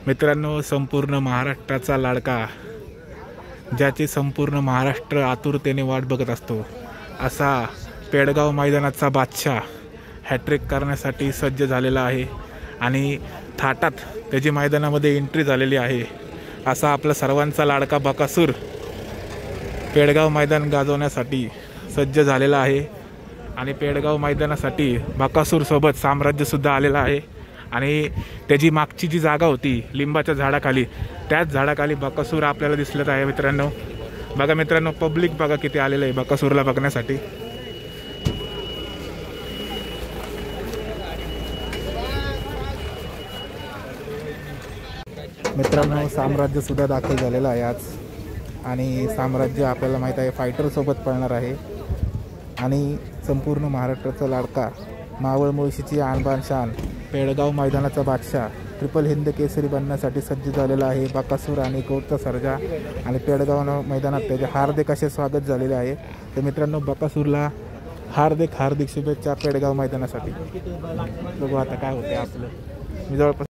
मित्रांनो, संपूर्ण महाराष्ट्राचा लाडका, ज्याची संपूर्ण महाराष्ट्र आतुरतेने वाट बघत असतो, असा पेडगाव मैदानाचा बादशाह हॅट्रिक करण्यासाठी सज्ज झालेला आहे आणि थाटात त्याची मैदानामध्ये एंट्री झालेली आहे। असा आपला सर्वांचा लाडका बकासूर पेडगाव मैदान गाजवण्यासाठी सज्ज झालेला आहे आणि पेडगाव मैदानासाठी बकासूर सोबत साम्राज्य सुद्धा आलेला आहे आणि त्याची मागची जी जागा होती लिंबाच्या झाडाखाली, त्याच झाडाखाली बकासूर आपल्याला दिसत आहे। मित्रांनो बघा, मित्रांनो पब्लिक बघा किती आलेलं आहे बकासूरला बघण्यासाठी। मित्रांनो साम्राज्य सुद्धा दाखल झालेला आहे आज आणि साम्राज्य आपल्याला माहित आहे फायटर सोबत पळणार आहे आणि संपूर्ण महाराष्ट्राचा लाडका, मावळ मुळशीची आणबान शान, पेडगाव मैदानाचा बादशाह ट्रिपल हिंद केसरी बनण्यासाठी सज्ज झालेला आहे बकासूर आणि गौरचा सर्जा आणि पेडगाव मैदानात त्याचे हार्दिक असे स्वागत झालेले आहे। तर मित्रांनो बकासूरला हार्दिक शुभेच्छा पेडगाव मैदानासाठी। बघू आता काय होते आपलं। मी जवळपास